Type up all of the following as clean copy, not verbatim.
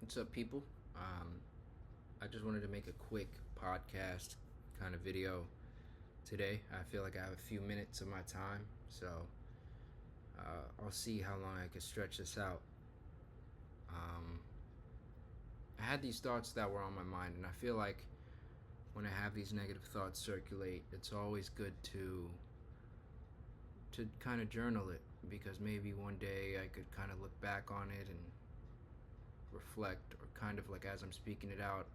What's up, people? Um, I just wanted to make a quick podcast kind of video today. I feel like I have a few minutes of my time, so I'll see how long I can stretch this out. Um, I had these thoughts that were on my mind, and I feel like when I have these negative thoughts circulate, it's always good to kind of journal it because maybe one day I could kind of look back on it and reflect, or kind of like as I'm speaking it out,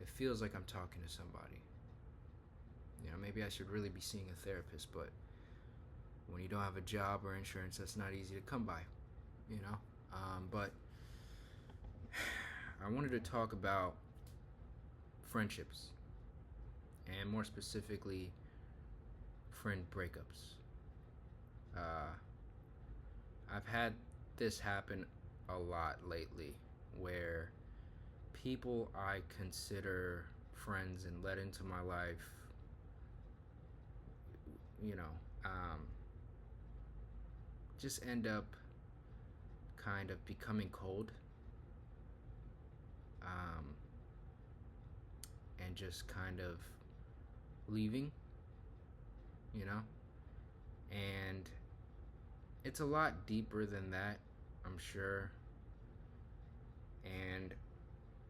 it feels like I'm talking to somebody. Maybe I should really be seeing a therapist, but when you don't have a job or insurance, that's not easy to come by, you know? But I wanted to talk about friendships, and more specifically, friend breakups. Uh, I've had this happen a lot lately where people I consider friends and let into my life, you know, um, just end up kind of becoming cold, um, and just kind of leaving, you know? And it's a lot deeper than that, I'm sure. And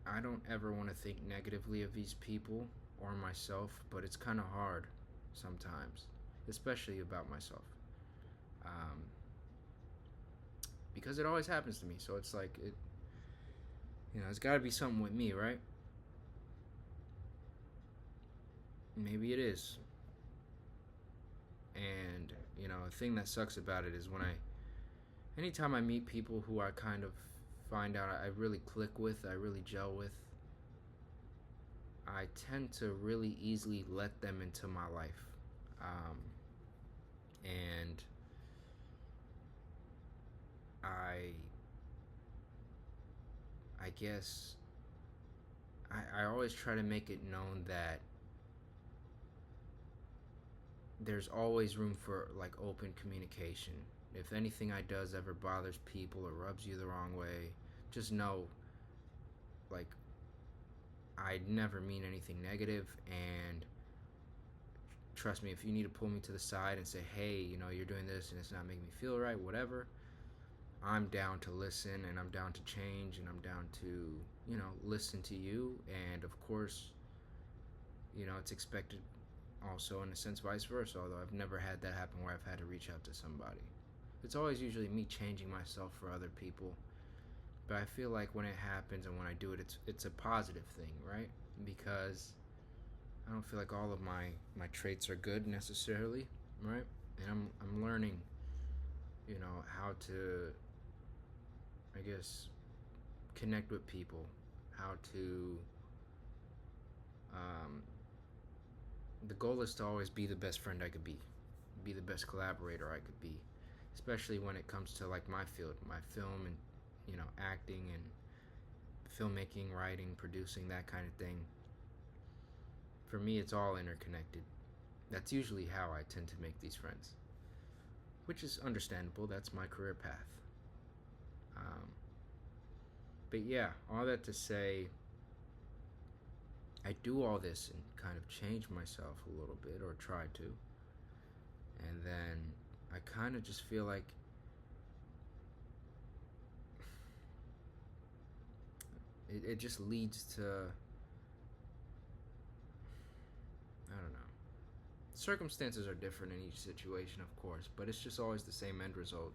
I don't ever want to think negatively of these people or myself, but it's kind of hard sometimes, especially about myself. Um, because it always happens to me. So it's like, it's got to be something with me, right? Maybe it is. And, a thing that sucks about it is anytime I meet people who I kind of find out I really click with, I really gel with, I tend to really easily let them into my life. And I guess I always try to make it known that there's always room for like open communication. If anything I does ever bothers people or rubs you the wrong way, just know, like, I never mean anything negative, and trust me, if you need to pull me to the side and say, hey, you're doing this and it's not making me feel right, whatever, I'm down to listen, and I'm down to change, and I'm down to, listen to you. And of course, it's expected also in a sense vice versa, although I've never had that happen where I've had to reach out to somebody. It's always usually me changing myself for other people. But I feel like when it happens and when I do it, it's a positive thing, right? Because I don't feel like all of my traits are good necessarily, right? And I'm learning, how to, I guess, connect with people, how to um, the goal is to always be the best friend I could be the best collaborator I could be, especially when it comes to like my field, my film and acting and filmmaking, writing, producing, that kind of thing. For me, it's all interconnected. That's usually how I tend to make these friends, which is understandable. That's my career path. Um, but yeah, all that to say, I do all this and kind of change myself a little bit, or try to. And then I kind of just feel like it just leads to, I don't know. Circumstances are different in each situation, of course, but it's just always the same end result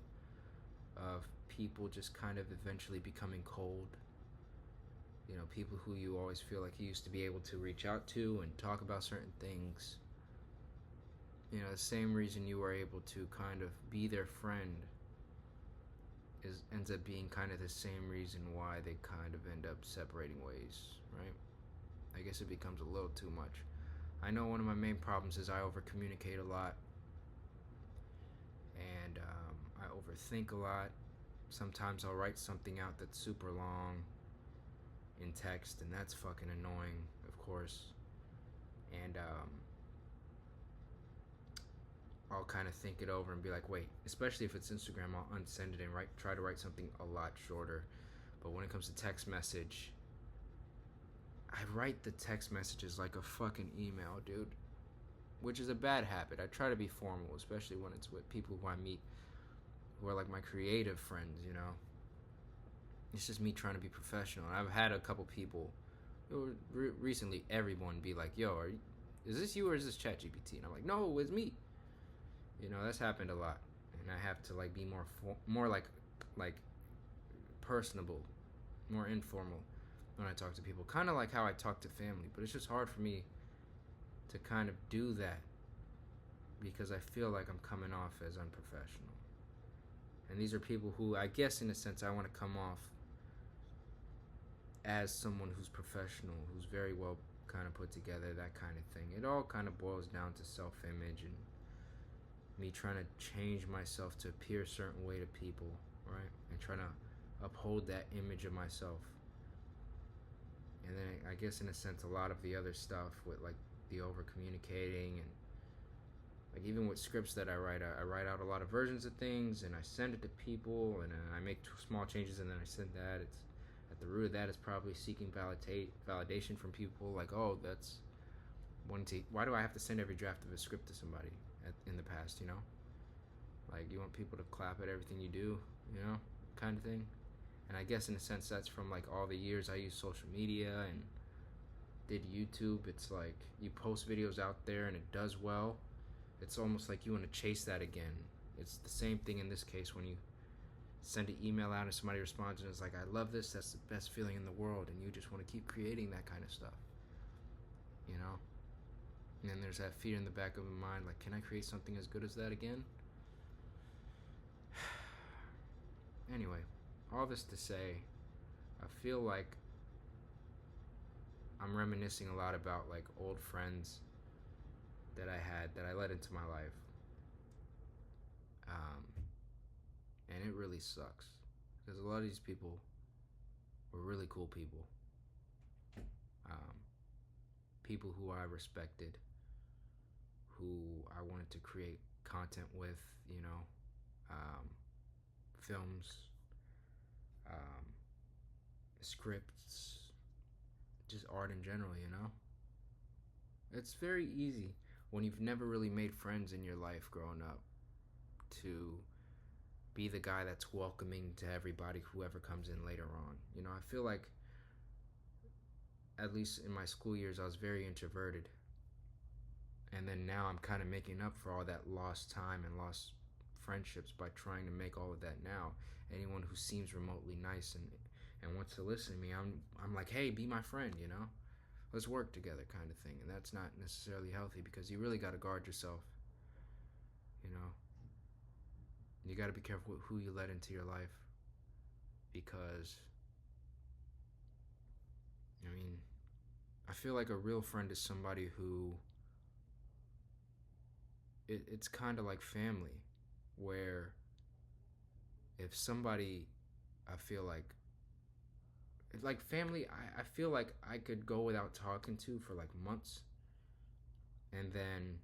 of people just kind of eventually becoming cold. People who you always feel like you used to be able to reach out to and talk about certain things. The same reason you were able to kind of be their friend ends up being kind of the same reason why they kind of end up separating ways, right? I guess it becomes a little too much. I know one of my main problems is I over communicate a lot, and I overthink a lot. Sometimes I'll write something out that's super long in text, and that's fucking annoying, of course. And I'll kind of think it over and be like, wait, especially if it's Instagram, I'll unsend it and try to write something a lot shorter. But when it comes to text message, I write the text messages like a fucking email, dude. Which is a bad habit. I try to be formal, especially when it's with people who I meet who are like my creative friends, you know? It's just me trying to be professional. And I've had a couple people, recently, everyone be like, yo, is this you or is this ChatGPT? And I'm like, no, it's me. You know, that's happened a lot. And I have to like be more like personable, more informal when I talk to people. Kind of like how I talk to family, but it's just hard for me to kind of do that because I feel like I'm coming off as unprofessional. And these are people who, I guess in a sense, I want to come off as someone who's professional, who's very well kind of put together, that kind of thing. It all kind of boils down to self-image and me trying to change myself to appear a certain way to people, right? And trying to uphold that image of myself. And then I guess in a sense a lot of the other stuff with like the over communicating and like even with scripts that I write out a lot of versions of things and I send it to people and I make small changes and then I send that. It's at the root of that is probably seeking validation from people like, oh, that's why do I have to send every draft of a script to somebody in the past, you know? Like, you want people to clap at everything you do, you know, kind of thing. And I guess in a sense that's from like all the years I used social media and did YouTube. It's like you post videos out there and it does well. It's almost like you want to chase that again. It's the same thing in this case when you send an email out and somebody responds and it's like, I love this, that's the best feeling in the world, and you just want to keep creating that kind of stuff, you know? And then there's that fear in the back of my mind, like, can I create something as good as that again? Anyway, all this to say, I feel like I'm reminiscing a lot about like old friends that I had that I let into my life. And it really sucks because a lot of these people were really cool people. Um, People who I respected, who I wanted to create content with, you know, films, um, scripts, just art in general, you know? It's very easy when you've never really made friends in your life growing up to be the guy that's welcoming to everybody, whoever comes in later on. You know, I feel like, at least in my school years, I was very introverted. And then now I'm kind of making up for all that lost time and lost friendships by trying to make all of that now. Anyone who seems remotely nice and wants to listen to me, I'm like, hey, be my friend, you know? Let's work together kind of thing. And that's not necessarily healthy because you really got to guard yourself, you know? You got to be careful with who you let into your life because, I mean, I feel like a real friend is somebody who, it's kind of like family, where if somebody, I feel like family, I feel like I could go without talking to for like months and then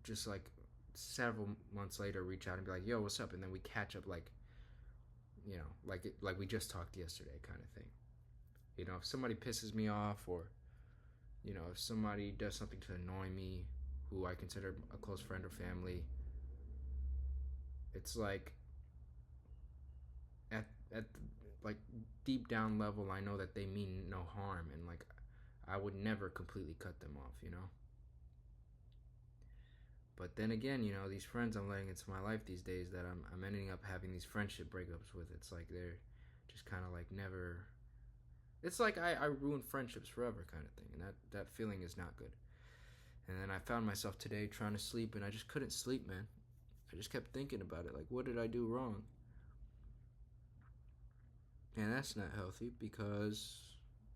just like several months later reach out and be like, yo, what's up? And then we catch up like, you know, like we just talked yesterday kind of thing. You know, if somebody pisses me off or, you know, if somebody does something to annoy me who I consider a close friend or family, it's like at like deep down level I know that they mean no harm and like I would never completely cut them off, you know? But then again, you know, these friends I'm letting into my life these days that I'm ending up having these friendship breakups with, it's like they're just kind of like never. It's like I ruined friendships forever kind of thing, and that feeling is not good. And then I found myself today trying to sleep, and I just couldn't sleep, man. I just kept thinking about it, like, what did I do wrong? And that's not healthy because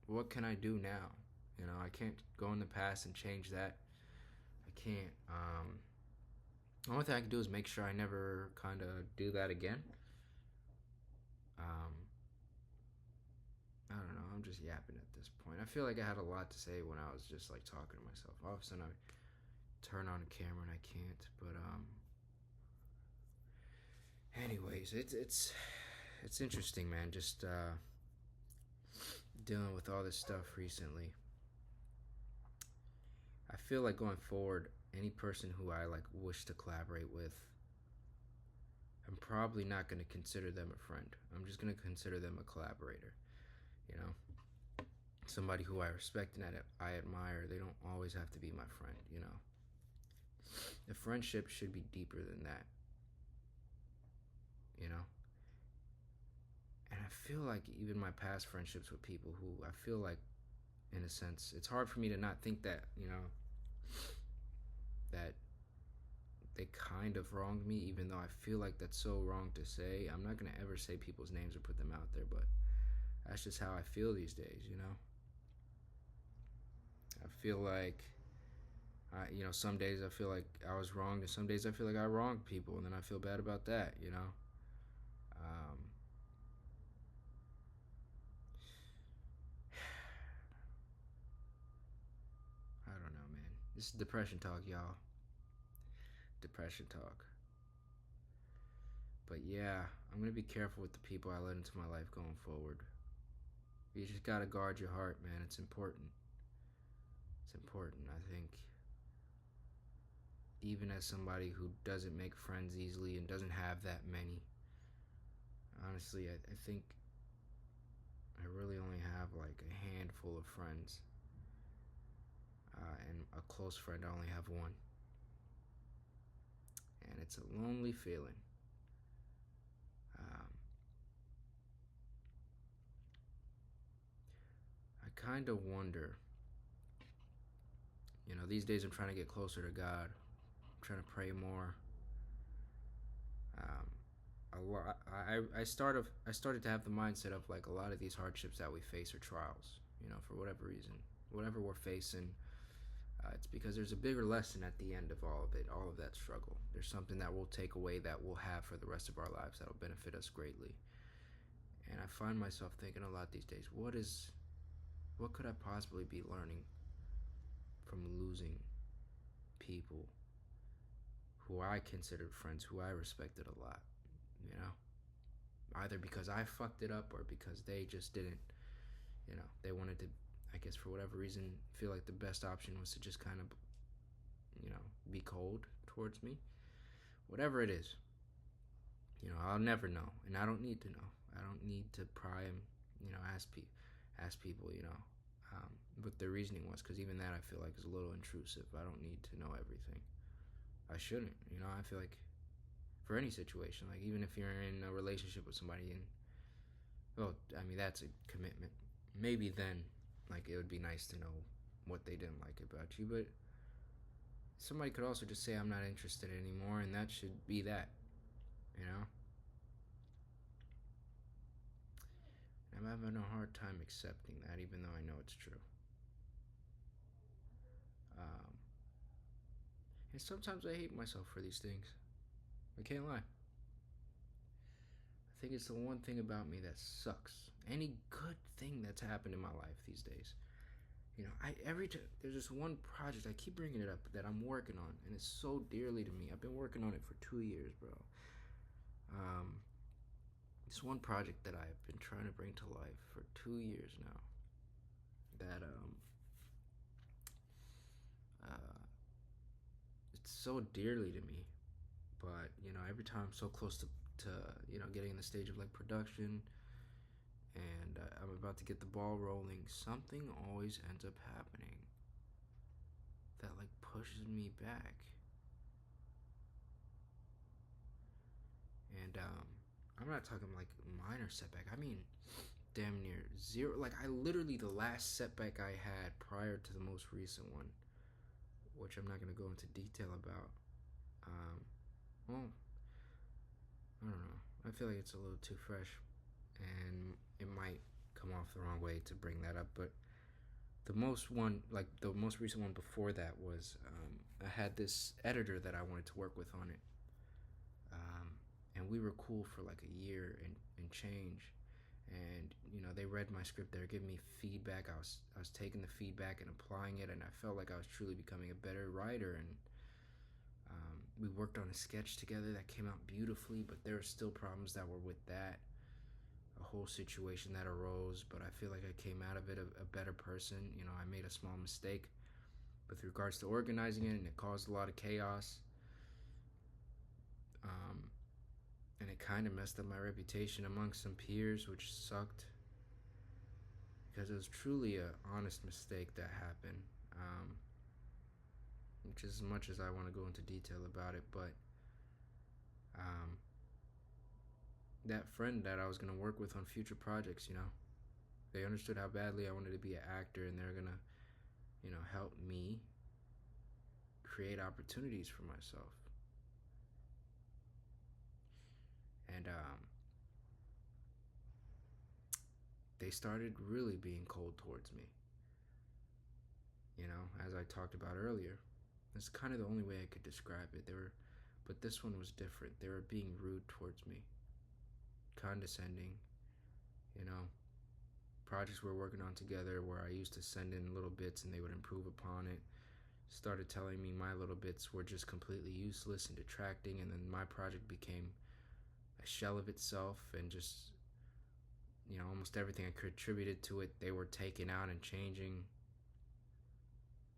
what can I do now? You know, I can't go in the past and change that. I can't. The only thing I can do is make sure I never kind of do that again. Um, I don't know. I'm just yapping at this point. I feel like I had a lot to say when I was just like talking to myself. All of a sudden, I turn on a camera and I can't. But anyways, it's interesting, man. Just dealing with all this stuff recently. I feel like going forward, any person who I like wish to collaborate with, I'm probably not going to consider them a friend. I'm just going to consider them a collaborator. You know, somebody who I respect and I admire. They don't always have to be my friend. You know, a friendship should be deeper than that. You know, and I feel like even my past friendships with people who I feel like, in a sense, it's hard for me to not think that, you know, that they kind of wronged me, even though I feel like that's so wrong to say. I'm not gonna ever say people's names or put them out there, but that's just how I feel these days, you know. I feel like some days I feel like I was wronged, and some days I feel like I wronged people, and then I feel bad about that, you know. Um, I don't know, man. This is depression talk, y'all. Depression talk. But yeah, I'm gonna be careful with the people I let into my life going forward. You just gotta guard your heart, man. It's important. It's important. I think even as somebody who doesn't make friends easily and doesn't have that many, honestly, I think I really only have like a handful of friends. And a close friend, I only have one. And it's a lonely feeling. Um, I kind of wonder, these days I'm trying to get closer to God. I'm trying to pray more. Um, a lot. I started to have the mindset of like a lot of these hardships that we face are trials. For whatever reason, whatever we're facing, it's because there's a bigger lesson at the end of all of it, all of that struggle. There's something that we'll take away that we'll have for the rest of our lives that'll benefit us greatly. And I find myself thinking a lot these days, what could I possibly be learning from losing people who I considered friends, who I respected a lot, you know? Either because I fucked it up or because they just didn't, they wanted to, I guess for whatever reason, feel like the best option was to just kind of, be cold towards me. Whatever it is, I'll never know, and I don't need to know. I don't need to pry and, ask people, what their reasoning was, because even that I feel like is a little intrusive. I don't need to know everything. I shouldn't, I feel like for any situation, like even if you're in a relationship with somebody and, well, I mean, that's a commitment. Maybe then, like, it would be nice to know what they didn't like about you, but somebody could also just say, I'm not interested anymore, and that should be that, you know? I'm having a hard time accepting that, even though I know it's true. Um, and sometimes I hate myself for these things. I can't lie. I think it's the one thing about me that sucks. Any good thing that's happened in my life these days. Every time there's this one project I keep bringing it up that I'm working on, and it's so dearly to me. I've been working on it for 2 years, bro. Um, this one project that I've been trying to bring to life for 2 years now. That uh, it's so dearly to me, but every time I'm so close to getting in the stage of like production, and I'm about to get the ball rolling, something always ends up happening that like pushes me back. And I'm not talking like minor setback. I mean, damn near zero. Like I literally the last setback I had prior to the most recent one, which I'm not gonna go into detail about. Well, I don't know. I feel like it's a little too fresh, and it might come off the wrong way to bring that up. But the most recent one before that was I had this editor that I wanted to work with on it, and we were cool for like a year and change. And they read my script, they were giving me feedback. I was taking the feedback and applying it, and I felt like I was truly becoming a better writer. And we worked on a sketch together that came out beautifully, but there were still problems that were with that. whole situation that arose, but I feel like I came out of it a better person. I made a small mistake with regards to organizing it, and it caused a lot of chaos. Um, and it kind of messed up my reputation among some peers, which sucked because it was truly a honest mistake that happened. Which is as much as I want to go into detail about it, but um, that friend that I was gonna work with on future projects, they understood how badly I wanted to be an actor, and they're gonna, help me create opportunities for myself. And they started really being cold towards me. As I talked about earlier, that's kind of the only way I could describe it. But this one was different. They were being rude towards me, condescending. You know, projects we were working on together where I used to send in little bits and they would improve upon it. Started telling me my little bits were just completely useless and detracting, and then my project became a shell of itself, and just almost everything I contributed to it, they were taking out and changing.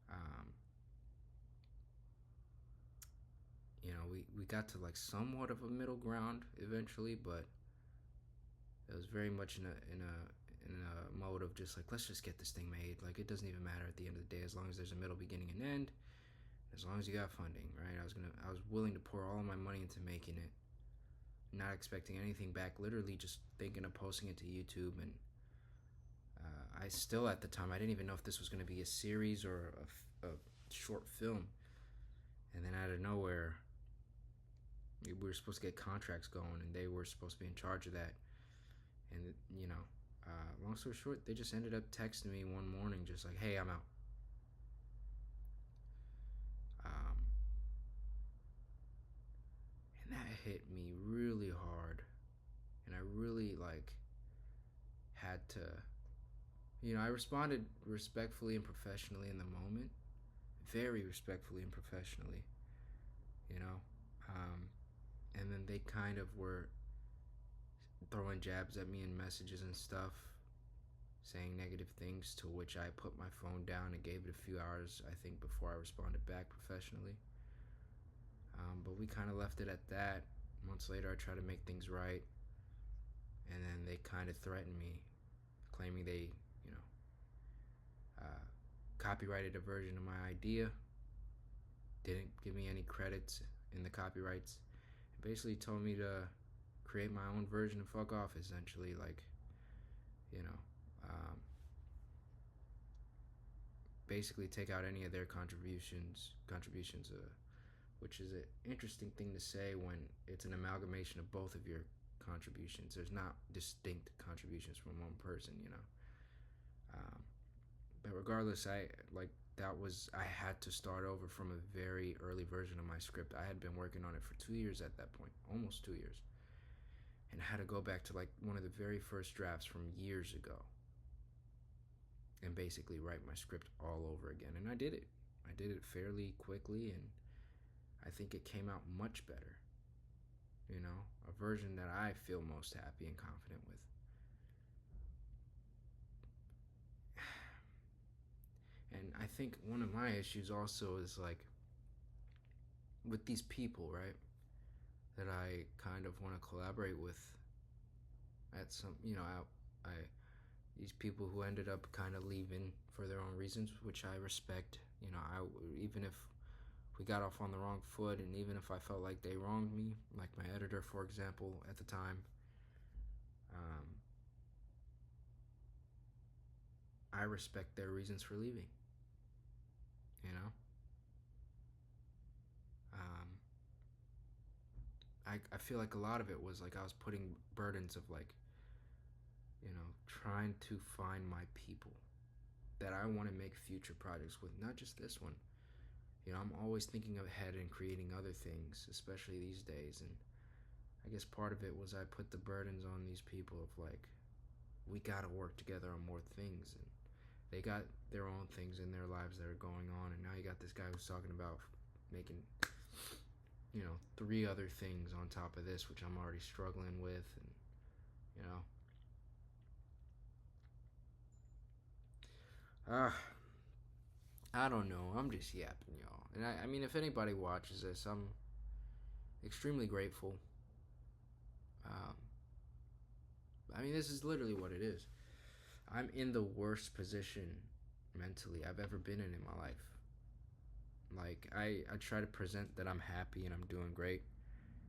Um, we got to like somewhat of a middle ground eventually, but it was very much in a mode of just like, let's just get this thing made. Like, it doesn't even matter at the end of the day, as long as there's a middle, beginning, and end. As long as you got funding, right? I was willing to pour all of my money into making it, not expecting anything back. Literally just thinking of posting it to YouTube. And I still, at the time, I didn't even know if this was going to be a series or a short film. And then out of nowhere, we were supposed to get contracts going, and they were supposed to be in charge of that. And long story short, they just ended up texting me one morning, just like, "Hey, I'm out." Um, and that hit me really hard, and I really had to, I responded respectfully and professionally in the moment, very respectfully and professionally, you know, um, and then they kind of were throwing jabs at me in messages and stuff, saying negative things, to which I put my phone down and gave it a few hours, I think, before I responded back professionally. But we kind of left it at that. Months later, I tried to make things right, and then they kind of threatened me, claiming they, copyrighted a version of my idea, didn't give me any credits in the copyrights, and basically told me to create my own version and fuck off, essentially. Like, you know, um, basically take out any of their contributions, which is an interesting thing to say when it's an amalgamation of both of your contributions. There's not distinct contributions from one person, but regardless, I had to start over from a very early version of my script. I had been working on it for 2 years at that point, almost 2 years, and I had to go back to like one of the very first drafts from years ago and basically write my script all over again. And I did it. I did it fairly quickly, and I think it came out much better. A version that I feel most happy and confident with. And I think one of my issues also is like with these people, right? That I kind of want to collaborate with at some, I these people who ended up kind of leaving for their own reasons, which I respect. Even if we got off on the wrong foot, and even if I felt like they wronged me, like my editor, for example, at the time, I respect their reasons for leaving. You know, um, I feel like a lot of it was like I was putting burdens of like, trying to find my people that I want to make future projects with, not just this one. I'm always thinking ahead and creating other things, especially these days. And I guess part of it was I put the burdens on these people of like, we gotta work together on more things. And they got their own things in their lives that are going on. And now you got this guy who's talking about making, 3 other things on top of this, which I'm already struggling with. And, Uh, I don't know. I'm just yapping, y'all. And I mean, if anybody watches this, I'm extremely grateful. Um, I mean, this is literally what it is. I'm in the worst position mentally I've ever been in my life. Like, I try to present that I'm happy and I'm doing great.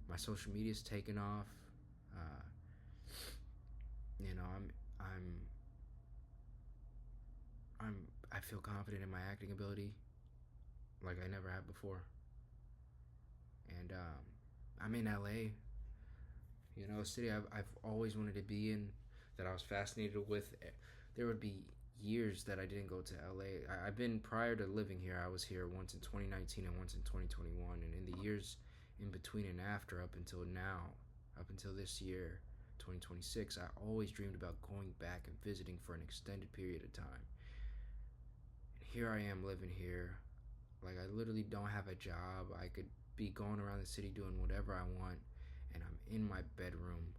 My social media's taken off. Uh, I'm I feel confident in my acting ability like I never have before. And I'm in LA, a city I've always wanted to be in, that I was fascinated with. There would be years that I didn't go to LA. I've been, prior to living here, I was here once in 2019 and once in 2021. And in the years in between and after, up until now, up until this year, 2026, I always dreamed about going back and visiting for an extended period of time. And here I am living here. Like, I literally don't have a job. I could be going around the city doing whatever I want, and I'm in my bedroom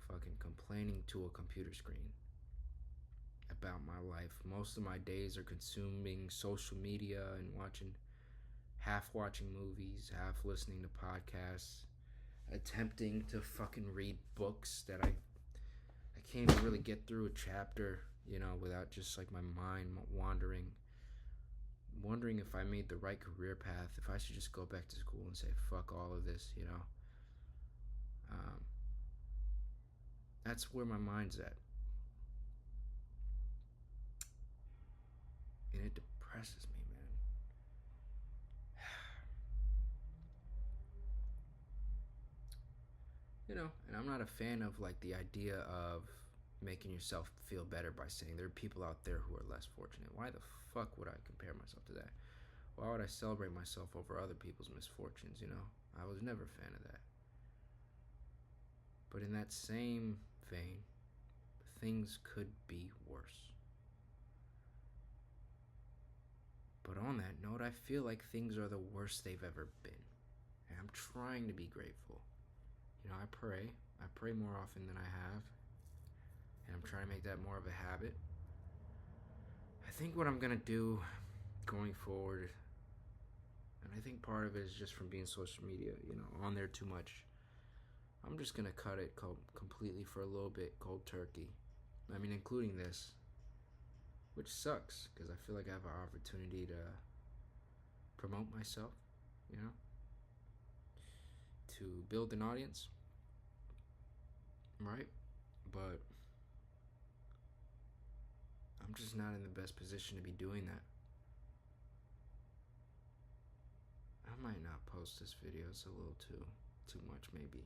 fucking complaining to a computer screen about my life. Most of my days are consuming social media and half watching movies, half listening to podcasts, attempting to fucking read books that I can't even really get through a chapter, without just like my mind wandering. Wondering if I made the right career path, if I should just go back to school and say fuck all of this. Um, that's where my mind's at, and it depresses me, man. And I'm not a fan of like the idea of making yourself feel better by saying there are people out there who are less fortunate. Why the fuck would I compare myself to that? Why would I celebrate myself over other people's misfortunes? I was never a fan of that. But in that same vein, things could be worse. But on that note, I feel like things are the worst they've ever been. And I'm trying to be grateful. I pray. I pray more often than I have. And I'm trying to make that more of a habit. I think what I'm going to do going forward, and I think part of it is just from being social media, on there too much. I'm just going to cut it completely for a little bit, cold turkey. I mean, including this, which sucks because I feel like I have an opportunity to promote myself, to build an audience, right? But I'm just not in the best position to be doing that. I might not post this video. It's a little too much, maybe.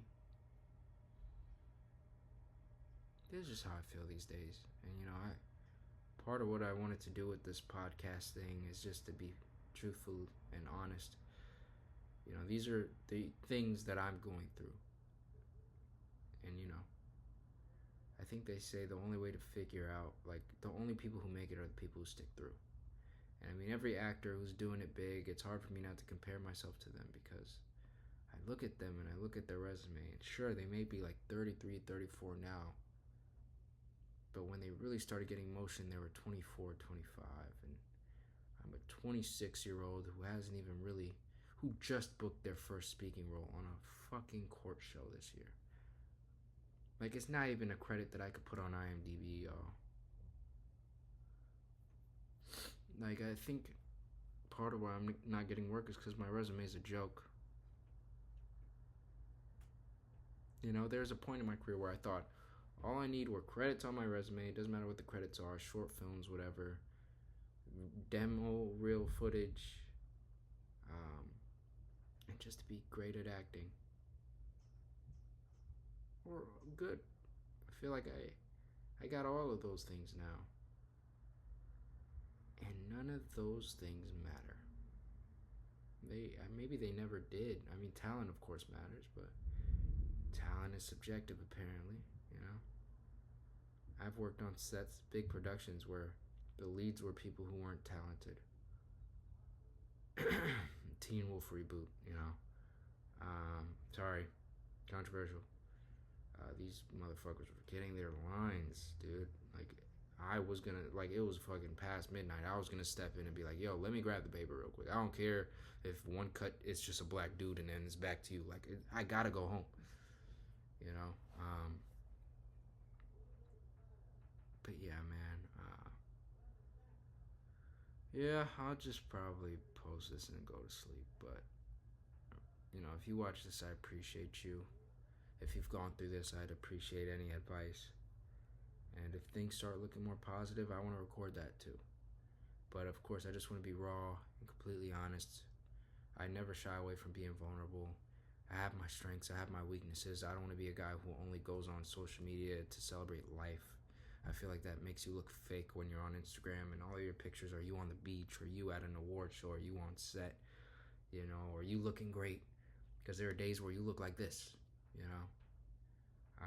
This is just how I feel these days. And part of what I wanted to do with this podcast thing is just to be truthful and honest. These are the things that I'm going through. And I think they say the only way to figure out, like, the only people who make it are the people who stick through. And I mean, every actor who's doing it big, it's hard for me not to compare myself to them, because I look at them and I look at their resume, and sure, they may be like 33, 34 now, but when they really started getting motion, they were 24, 25, and I'm a 26-year-old who just booked their first speaking role on a fucking court show this year. Like, it's not even a credit that I could put on IMDb, y'all. Like, I think part of why I'm not getting work is because my resume is a joke. There's a point in my career where I thought all I need were credits on my resume. It doesn't matter what the credits are, short films, whatever, demo reel footage, and just to be great at acting. Or good. I feel like I got all of those things now. And none of those things matter. Maybe they never did. I mean, talent of course matters, but talent is subjective apparently. I've worked on sets, big productions, where the leads were people who weren't talented. Teen Wolf reboot, sorry, controversial. These motherfuckers were getting their lines, dude. Like, I was gonna, like, it was fucking past midnight. I was gonna step in and be like, yo, let me grab the paper real quick. I don't care if one cut it's just a black dude and then it's back to you. Like, I gotta go home, you know. But yeah, man. Yeah, I'll just probably post this and go to sleep. But if you watch this, I appreciate you. If you've gone through this, I'd appreciate any advice. And if things start looking more positive, I want to record that too. But of course, I just want to be raw and completely honest. I never shy away from being vulnerable. I have my strengths, I have my weaknesses. I don't want to be a guy who only goes on social media to celebrate life. I feel like that makes you look fake when you're on Instagram and all your pictures are you on the beach or you at an award show or you on set, or you looking great. Because there are days where you look like this, you know,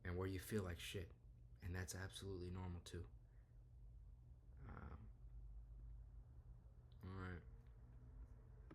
and where you feel like shit. And that's absolutely normal too.